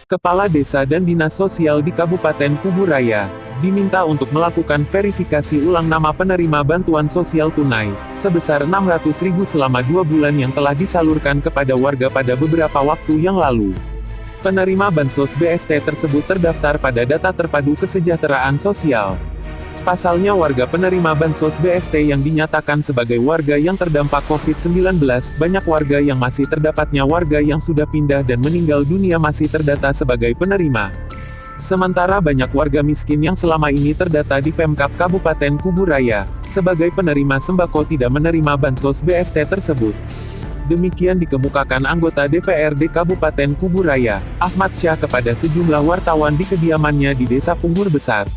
Kepala Desa dan Dinas Sosial di Kabupaten Kuburaya diminta untuk melakukan verifikasi ulang nama penerima bantuan sosial tunai sebesar Rp600.000 selama 2 bulan yang telah disalurkan kepada warga pada beberapa waktu yang lalu. Penerima Bansos BST tersebut terdaftar pada Data Terpadu Kesejahteraan Sosial. Pasalnya warga penerima Bansos BST yang dinyatakan sebagai warga yang terdampak COVID-19, banyak warga yang masih terdapatnya warga yang sudah pindah dan meninggal dunia masih terdata sebagai penerima. Sementara banyak warga miskin yang selama ini terdata di Pemkab Kabupaten Kuburaya, sebagai penerima sembako tidak menerima Bansos BST tersebut. Demikian dikemukakan anggota DPRD Kabupaten Kuburaya, Ahmad Syah kepada sejumlah wartawan di kediamannya di Desa Punggur Besar.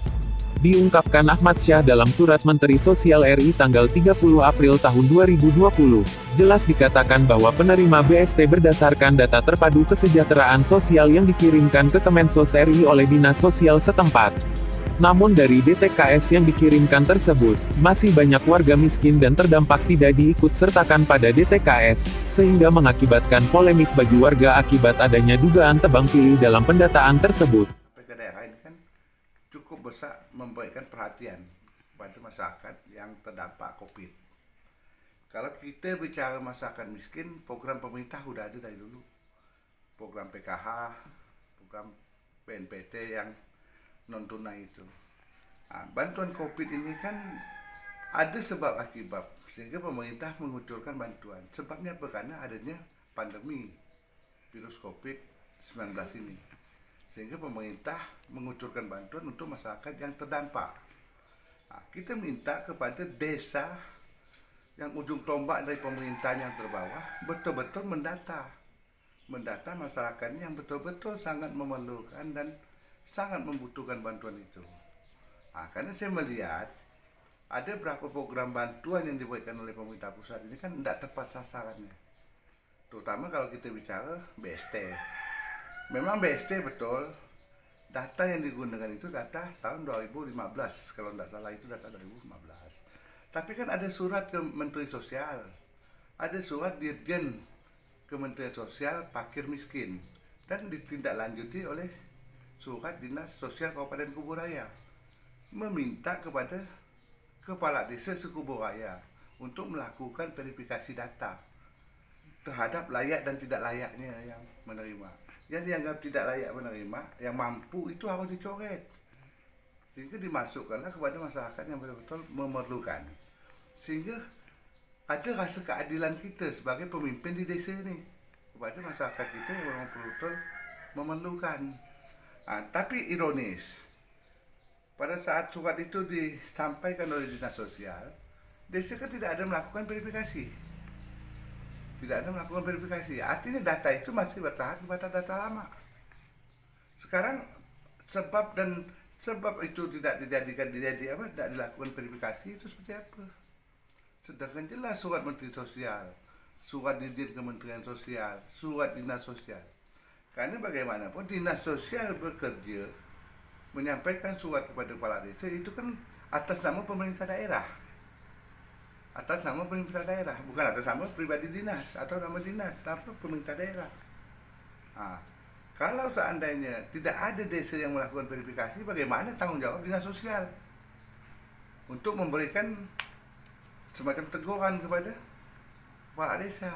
Diungkapkan Ahmad Syah dalam surat Menteri Sosial RI tanggal 30 April tahun 2020. Jelas dikatakan bahwa penerima BST berdasarkan data terpadu kesejahteraan sosial yang dikirimkan ke Kemensos RI oleh Dinas Sosial setempat. Namun dari DTKS yang dikirimkan tersebut, masih banyak warga miskin dan terdampak tidak diikut sertakan pada DTKS, sehingga mengakibatkan polemik bagi warga akibat adanya dugaan tebang pilih dalam pendataan tersebut. Cukup besar memberikan perhatian kepada masyarakat yang terdampak COVID. Kalau kita bicara masyarakat miskin, program pemerintah sudah ada dari dulu. Program PKH, program BNPT yang non tunai itu. Nah, bantuan COVID ini kan ada sebab akibat, sehingga pemerintah mengucurkan bantuan. Sebabnya apa? Karena adanya pandemi virus COVID-19 ini. Sehingga pemerintah mengucurkan bantuan untuk masyarakat yang terdampak. Nah, kita minta kepada desa yang ujung tombak dari pemerintahan yang terbawah betul-betul mendata masyarakatnya yang betul-betul sangat memerlukan dan sangat membutuhkan bantuan itu. Nah, karena saya melihat ada beberapa program bantuan yang diberikan oleh pemerintah pusat ini kan tidak tepat sasarannya. Terutama kalau kita bicara BST. Memang BST betul, data yang digunakan itu data tahun 2015, kalau tidak salah itu data 2015. Tapi kan ada surat ke Menteri Sosial, ada surat Dirjen Kementerian Sosial Fakir Miskin, dan ditindaklanjuti oleh surat Dinas Sosial Kabupaten Kuburaya, meminta kepada Kepala Desa Sekuburaya untuk melakukan verifikasi data terhadap layak dan tidak layaknya yang menerima. Yang dianggap tidak layak menerima, yang mampu itu harus dicoret, sehingga dimasukkanlah kepada masyarakat yang betul-betul memerlukan, sehingga ada rasa keadilan kita sebagai pemimpin di desa ini kepada masyarakat kita yang memang betul-betul memerlukan. Tapi ironis, pada saat surat itu disampaikan oleh Dinas Sosial, desa kan tidak ada melakukan verifikasi. Artinya data itu masih bertahan pada data lama. Sekarang sebab itu tidak dilakukan verifikasi itu seperti apa? Sedangkan jelas surat Menteri Sosial, surat Dirjen Kementerian Sosial, surat Dinas Sosial. Karena bagaimanapun Dinas Sosial bekerja menyampaikan surat kepada kepala desa itu kan atas nama pemerintah daerah. Bukan atas nama pribadi dinas atau nama dinas, tapi pemerintah daerah. Kalau seandainya tidak ada desa yang melakukan verifikasi, bagaimana tanggung jawab Dinas Sosial untuk memberikan semacam teguran kepada kepala desa?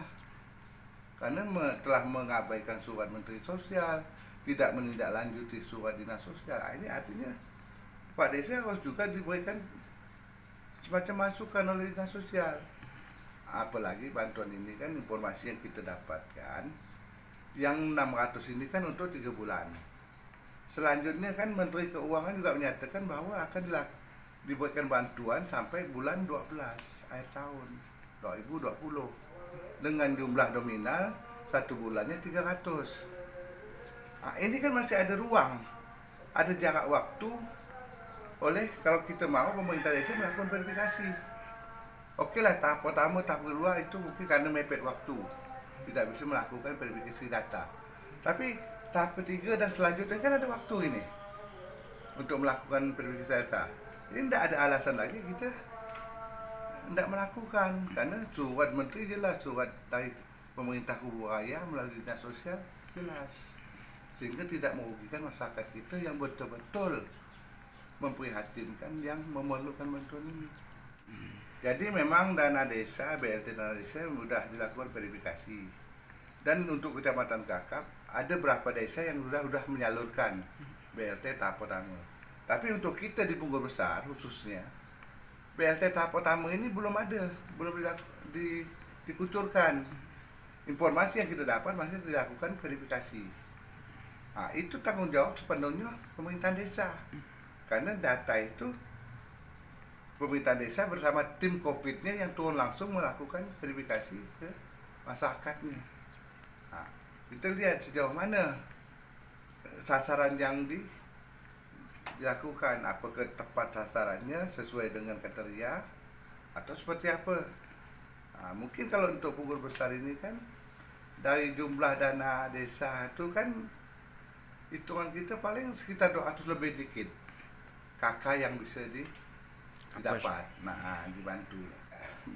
Karena telah mengabaikan surat Menteri Sosial, tidak menindaklanjuti surat Dinas Sosial. Ini artinya Pak Desa harus juga diberikan semacam masukan oleh Dinas Sosial. Apalagi bantuan ini kan informasi yang kita dapatkan, yang 600 ini kan untuk 3 bulan. Selanjutnya kan Menteri Keuangan juga menyatakan bahwa akan diberikan bantuan sampai bulan 12 akhir tahun 2020 dengan jumlah nominal 1 bulannya 300. Ini kan masih ada ruang, ada jarak waktu. Kalau kita mau pemerintah desa melakukan verifikasi, oke lah, tahap pertama, tahap kedua itu mungkin karena mepet waktu tidak bisa melakukan verifikasi data. Tapi tahap ketiga dan selanjutnya kan ada waktu ini untuk melakukan verifikasi data. Ini tidak ada alasan lagi kita tidak melakukan, karena surat menteri jelas, surat dari pemerintah Kuburaya melalui Dinas Sosial jelas. sehingga tidak merugikan masyarakat kita yang betul-betul memprihatinkan yang memerlukan bantuan ini. Jadi memang dana desa, BLT dana desa sudah dilakukan verifikasi. Dan untuk Kecamatan Kakap ada berapa desa yang sudah menyalurkan BLT tahap pertama. Tapi untuk kita di Punggur Besar khususnya, BLT tahap pertama ini belum ada, belum dikucurkan. Informasi yang kita dapat masih dilakukan verifikasi. Nah, itu tanggung jawab sepenuhnya pemerintahan desa. Karena data itu pemerintahan desa bersama tim COVID-nya yang turun langsung melakukan verifikasi ke masyarakatnya. Nah, kita lihat sejauh mana sasaran yang dilakukan, apakah tepat sasarannya sesuai dengan kriteria atau seperti apa. Nah, mungkin kalau untuk Punggur Besar ini kan dari jumlah dana desa itu kan hitungan kita paling sekitar 200 lebih dikit kakak yang bisa didapat. Nah, dibantu.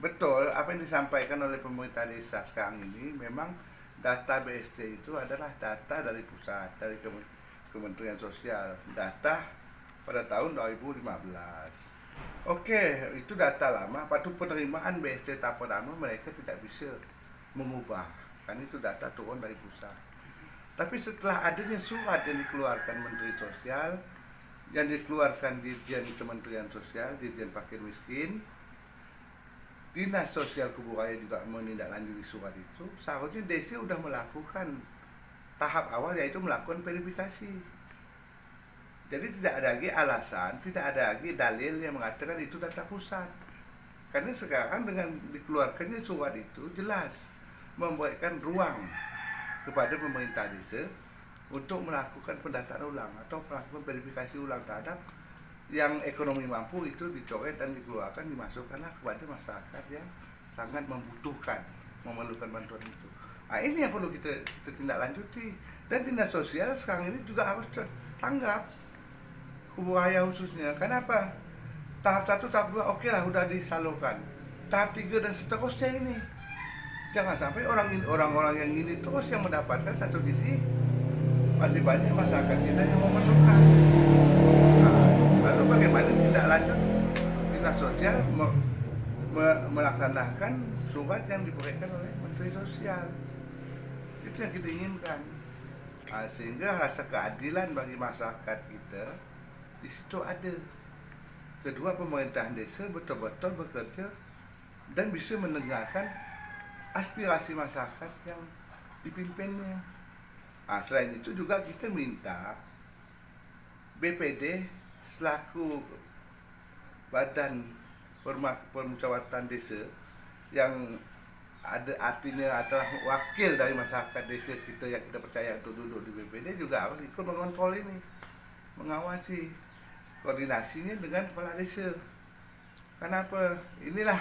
Betul apa yang disampaikan oleh pemerintah desa sekarang ini, memang data BST itu adalah data dari pusat, dari Kementerian Sosial, data pada tahun 2015. Oke, itu data lama. Waktu penerimaan BST tahap pertama mereka tidak bisa mengubah, karena itu data turun dari pusat. Tapi setelah adanya surat yang dikeluarkan Menteri Sosial, yang dikeluarkan Dirjen Kementerian Sosial, Dirjen Fakir Miskin, Dinas Sosial Kuburaya juga menindaklanjuti surat itu. Seharusnya desa sudah melakukan tahap awal, yaitu melakukan verifikasi. Jadi tidak ada lagi alasan, tidak ada lagi dalil yang mengatakan itu data pusat. Karena sekarang dengan dikeluarkannya surat itu jelas memberikan ruang kepada pemerintah desa untuk melakukan pendataan ulang atau melakukan verifikasi ulang terhadap yang ekonomi mampu, itu dicoret dan dikeluarkan, dimasukkanlah kepada masyarakat yang sangat membutuhkan, memerlukan bantuan itu. Nah, ini yang perlu kita tindak lanjuti. Dan Dinas Sosial sekarang ini juga harus tanggap, Kuburaya khususnya. Kenapa? Tahap 1, tahap 2 oke lah udah disalurkan. Tahap 3 dan seterusnya ini. Jangan sampai orang-orang yang ini terus yang mendapatkan, satu sisi masih banyak masyarakat kita yang memerlukan. Nah, lalu bagaimana tindak lanjut Dinas Sosial melaksanakan surat yang diberikan oleh Menteri Sosial? Itu yang kita inginkan. Nah, sehingga rasa keadilan bagi masyarakat kita di situ ada. Kedua, pemerintahan desa betul-betul bekerja dan bisa mendengarkan aspirasi masyarakat yang dipimpinnya. Nah, selain itu juga kita minta BPD selaku badan permusyawaratan desa yang ada artinya adalah wakil dari masyarakat desa kita yang kita percaya untuk duduk di BPD, juga harus ikut mengontrol ini, mengawasi koordinasinya dengan kepala desa. Kenapa? Inilah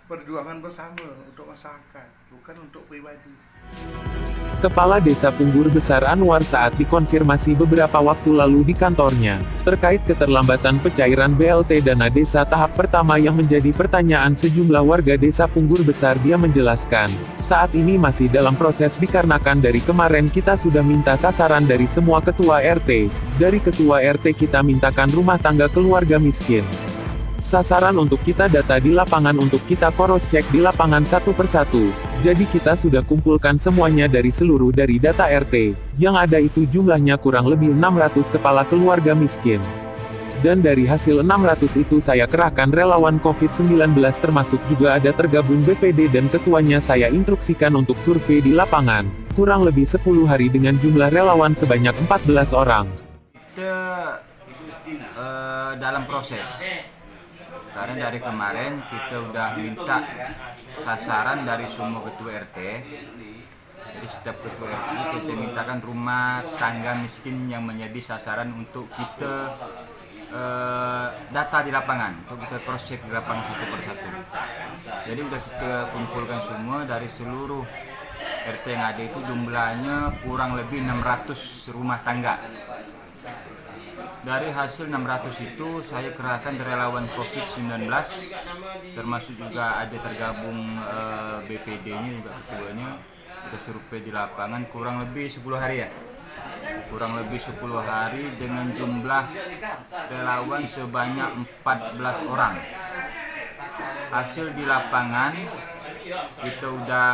perjuangan bersama untuk masyarakat, bukan untuk pribadi. Kepala Desa Punggur Besar Anwar saat dikonfirmasi beberapa waktu lalu di kantornya, terkait keterlambatan pencairan BLT dana desa tahap pertama yang menjadi pertanyaan sejumlah warga Desa Punggur Besar, dia menjelaskan, saat ini masih dalam proses dikarenakan dari kemarin kita sudah minta sasaran dari semua ketua RT, dari ketua RT kita mintakan rumah tangga keluarga miskin. Sasaran untuk kita data di lapangan untuk kita cross check di lapangan satu persatu. Jadi kita sudah kumpulkan semuanya dari seluruh dari data RT. Yang ada itu jumlahnya kurang lebih 600 kepala keluarga miskin. Dan dari hasil 600 itu saya kerahkan relawan COVID-19 termasuk juga ada tergabung BPD dan ketuanya saya instruksikan untuk survei di lapangan. Kurang lebih 10 hari dengan jumlah relawan sebanyak 14 orang. Kita dalam proses. Karena dari kemarin kita udah minta sasaran dari semua ketua RT. Jadi setiap ketua RT kita mintakan rumah tangga miskin yang menjadi sasaran untuk kita data di lapangan, untuk kita cross check di lapangan satu persatu. Jadi udah kita kumpulkan semua dari seluruh RT yang ada, itu jumlahnya kurang lebih 600 rumah tangga. Dari hasil 600 itu saya kerahkan relawan COVID-19, termasuk juga ada tergabung BPD-nya juga ketuanya. kita survei di lapangan kurang lebih 10 hari ya. Kurang lebih 10 hari dengan jumlah relawan sebanyak 14 orang. Hasil di lapangan kita udah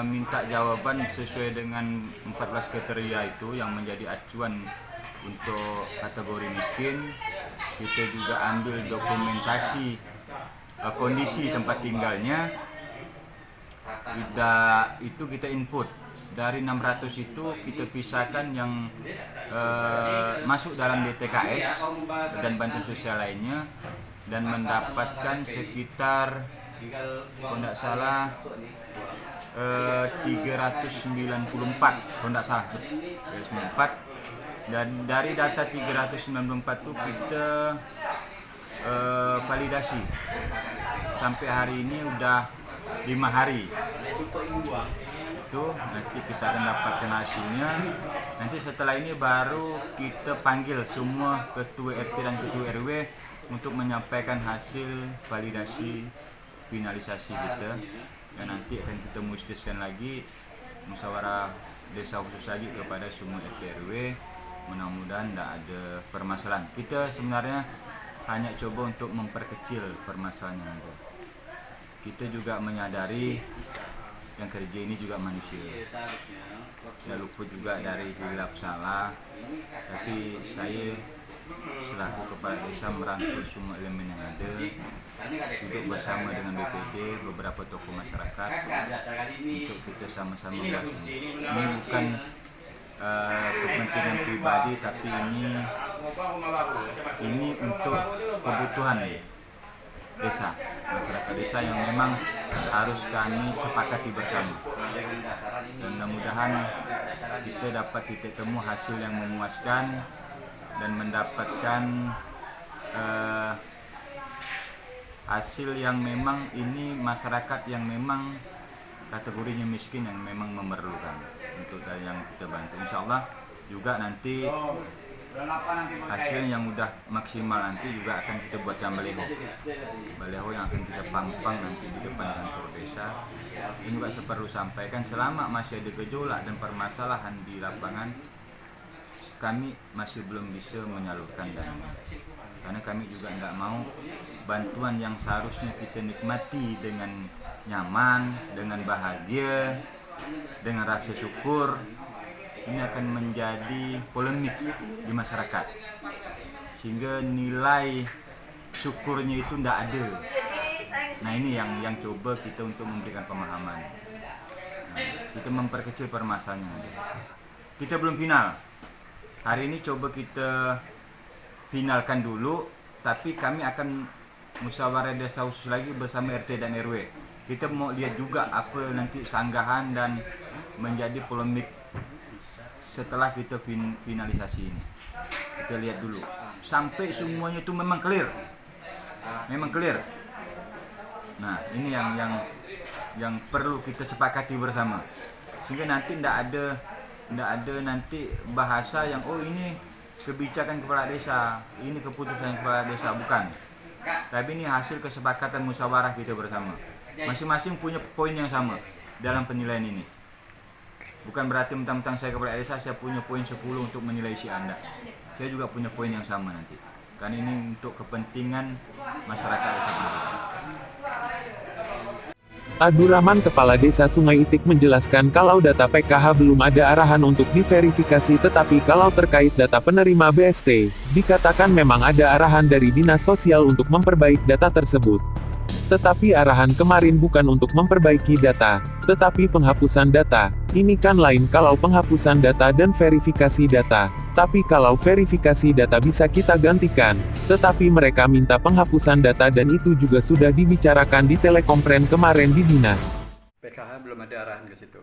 minta jawaban sesuai dengan 14 kriteria itu yang menjadi acuan untuk kategori miskin. Kita juga ambil dokumentasi kondisi tempat tinggalnya. Itu kita input. Dari 600 itu kita pisahkan yang masuk dalam DTKS dan bantuan sosial lainnya, dan mendapatkan sekitar kalau tidak salah 394 kalau tidak salah 394. Dan dari data 394 itu kita validasi sampai hari ini udah 5 hari. Itu nanti kita akan dapatkan hasilnya. Nanti setelah ini baru kita panggil semua ketua RT dan ketua RW untuk menyampaikan hasil validasi finalisasi kita, dan nanti akan kita musyawarahkan lagi musyawarah desa khusus lagi kepada semua RT RW. Mudah-mudahan tidak ada permasalahan. Kita sebenarnya hanya coba untuk memperkecil permasalahan yang ada. Kita juga menyadari yang kerja ini juga manusia, tidak luput juga dari hilap salah. Tapi saya selaku kepala desa merangkul semua elemen yang ada, duduk bersama dengan BPD, beberapa tokoh masyarakat, untuk kita sama-sama membahas ini. Ini bukan kepentingan pribadi, tapi ini untuk kebutuhan desa, masyarakat desa yang memang harus kami sepakati bersama. Dan mudah-mudahan kita dapat titik temu hasil yang memuaskan dan mendapatkan hasil yang memang ini masyarakat yang memang kategorinya miskin yang memang memerlukan untuk yang kita bantu. Insya Allah juga nanti hasil yang udah maksimal nanti juga akan kita buatkan baliho yang akan kita pampang nanti di depan kantor desa. Ini juga saya perlu sampaikan, selama masih ada gejolak dan permasalahan di lapangan, kami masih belum bisa menyalurkan dana, karena kami juga tidak mau bantuan yang seharusnya kita nikmati dengan nyaman, dengan bahagia, dengan rasa syukur, ini akan menjadi polemik di masyarakat, sehingga nilai syukurnya itu tidak ada. Nah, ini yang coba kita untuk memberikan pemahaman. Kita memperkecil permasalahannya. Kita belum final. Hari ini coba kita finalkan dulu, tapi kami akan musyawarah desa khusus lagi bersama RT dan RW. Kita mau lihat juga apa nanti sanggahan dan menjadi polemik setelah kita finalisasi ini. Kita lihat dulu sampai semuanya itu memang clear. Nah, ini yang perlu kita sepakati bersama, sehingga nanti tidak ada nanti bahasa yang ini kebijakan kepala desa, ini keputusan kepala desa, bukan. Tapi ini hasil kesepakatan musyawarah kita bersama. Masing-masing punya poin yang sama dalam penilaian ini. Bukan berarti mentang-mentang saya kepala desa saya punya poin 10 untuk menilai si Anda. Saya juga punya poin yang sama nanti. Kan ini untuk kepentingan masyarakat desa. Abdurrahman, Kepala Desa Sungai Itik, menjelaskan kalau data PKH belum ada arahan untuk diverifikasi, tetapi kalau terkait data penerima BST, dikatakan memang ada arahan dari Dinas Sosial untuk memperbaiki data tersebut. Tetapi arahan kemarin bukan untuk memperbaiki data, tetapi penghapusan data. Ini kan lain kalau penghapusan data dan verifikasi data. Tapi kalau verifikasi data bisa kita gantikan. Tetapi mereka minta penghapusan data dan itu juga sudah dibicarakan di telekonferensi kemarin di Dinas. PKH belum ada arahan ke situ.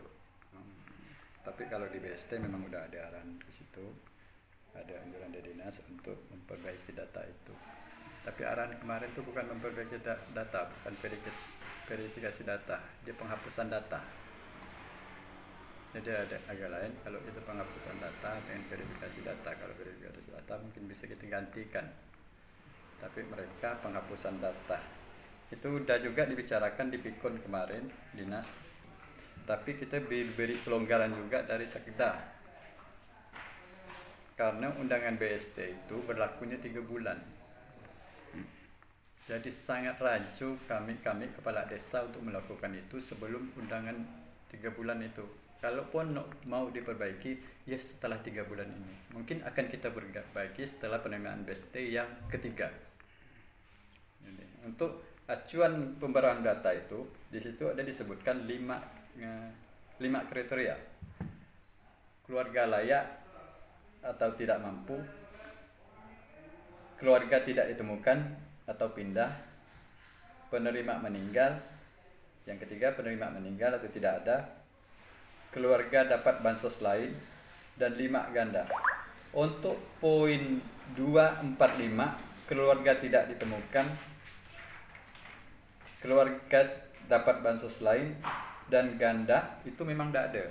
Tapi kalau di BST memang udah ada arahan ke situ. Ada anjuran dari Dinas untuk memperbaiki data itu. Tapi arahan kemarin itu bukan memperbaiki data, bukan verifikasi data, dia penghapusan data. Jadi ada agak lain kalau itu penghapusan data dengan verifikasi data. Kalau verifikasi data mungkin bisa kita gantikan, tapi mereka penghapusan data. Itu udah juga dibicarakan di Pikun kemarin, Dinas. tapi kita diberi kelonggaran juga dari Sekda. Karena undangan BST itu berlakunya 3 bulan. Jadi sangat rancu kami kepala desa untuk melakukan itu sebelum undangan 3 bulan itu. Kalaupun mau diperbaiki, ya setelah 3 bulan ini. Mungkin akan kita perbaiki setelah penerimaan BST yang ketiga. Untuk acuan pembaruan data itu, di situ ada disebutkan 5 kriteria. Keluarga layak atau tidak mampu, keluarga tidak ditemukan atau pindah, penerima meninggal, yang ketiga penerima meninggal atau tidak ada, keluarga dapat bansos lain, dan 5 ganda. Untuk poin 245, keluarga tidak ditemukan, keluarga dapat bansos lain, dan ganda itu memang tidak ada.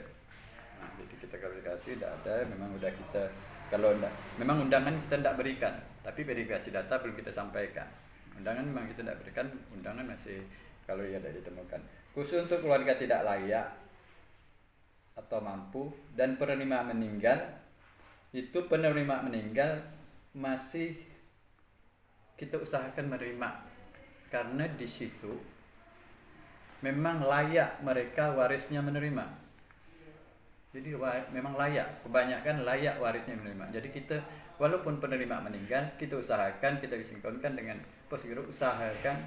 Nah, jadi kita klarifikasi tidak ada, memang udah kita, kalau enggak, memang undangan kita tidak berikan, tapi verifikasi data belum kita sampaikan. Undangan memang kita tidak berikan, undangan masih kalau ya tidak ditemukan. Khusus untuk keluarga tidak layak atau mampu dan penerima meninggal, itu penerima meninggal masih kita usahakan menerima karena di situ memang layak mereka warisnya menerima. Jadi memang layak, kebanyakan layak warisnya menerima. Jadi kita walaupun penerima meninggal, kita usahakan, kita disinkronkan dengan Posgiro, usahakan,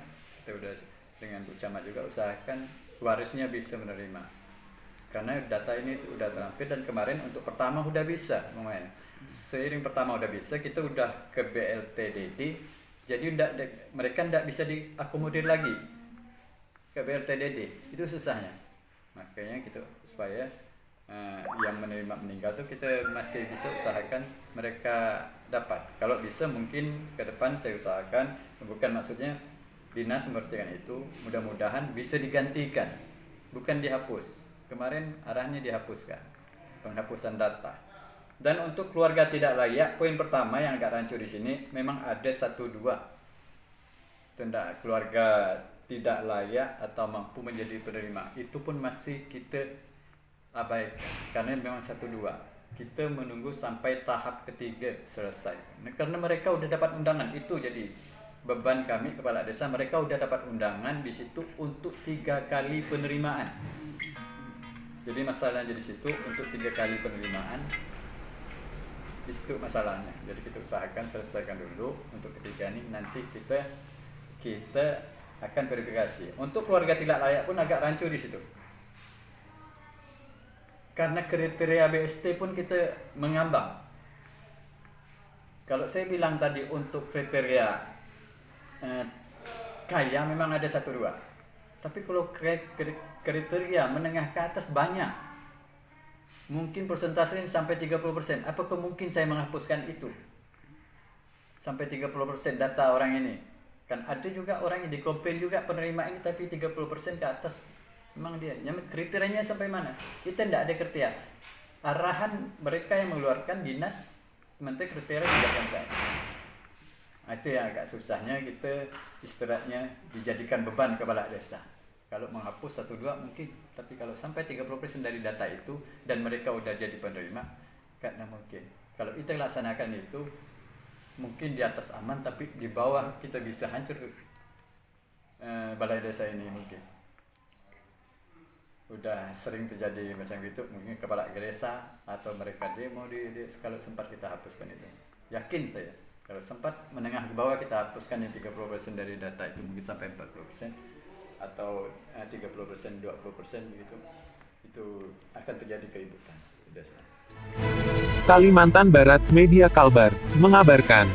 kita udah dengan Bu Camat juga usahakan warisnya bisa menerima. Karena data ini udah terampil dan kemarin untuk pertama udah bisa, seiring pertama udah bisa, kita udah ke BLTDD, jadi mereka tidak bisa diakomodir lagi ke BLTDD, itu susahnya. Makanya kita supaya yang menerima meninggal tuh kita masih bisa usahakan mereka dapat. Kalau bisa mungkin ke depan saya usahakan, bukan maksudnya dinas memperhatikan itu, mudah-mudahan bisa digantikan, bukan dihapus. Kemarin arahnya dihapuskan, penghapusan data. Dan untuk keluarga tidak layak, poin pertama yang agak rancu di sini memang ada 1-2. Tanda keluarga tidak layak atau mampu menjadi penerima, itu pun masih kita abaikan karena memang 1-2. Kita menunggu sampai tahap ketiga selesai. Nah, karena mereka udah dapat undangan, itu jadi beban kami kepala desa, mereka udah dapat undangan di situ untuk 3 kali penerimaan. Jadi masalahnya di situ untuk 3 kali penerimaan, di situ masalahnya. Jadi kita usahakan selesaikan dulu untuk ketiga ini, nanti kita akan verifikasi. Untuk keluarga tidak layak pun agak rancu di situ. Karena kriteria BST pun kita mengambang. Kalau saya bilang tadi untuk kriteria kaya memang ada 1-2. Tapi kalau kriteria menengah ke atas banyak. Mungkin persentasenya sampai 30%. Apakah mungkin saya menghapuskan itu? Sampai 30% data orang ini. Kan ada juga orang yang dikomplain juga penerima ini tapi 30% ke atas. Memang dia. Kriterianya sampai mana? Kita tidak ada kriteria. Arahan mereka yang mengeluarkan dinas, menteri kriteria tidak akan saya. Nah, itu yang agak susahnya, kita istirahatnya dijadikan beban kepala desa. Kalau menghapus 1-2 mungkin, tapi kalau sampai 30% dari data itu dan mereka udah jadi penerima, karena mungkin. Kalau kita laksanakan itu, mungkin di atas aman, tapi di bawah kita bisa hancur balai desa ini mungkin. Udah sering terjadi macam itu, mungkin kepala desa atau mereka demo kalau sempat kita hapuskan itu. Yakin saya. Kalau sempat menengah ke bawah kita hapuskan yang 30% dari data itu, mungkin sampai 40% atau 30%, 20% begitu. Itu akan terjadi keributan. Kalimantan Barat Media Kalbar mengabarkan.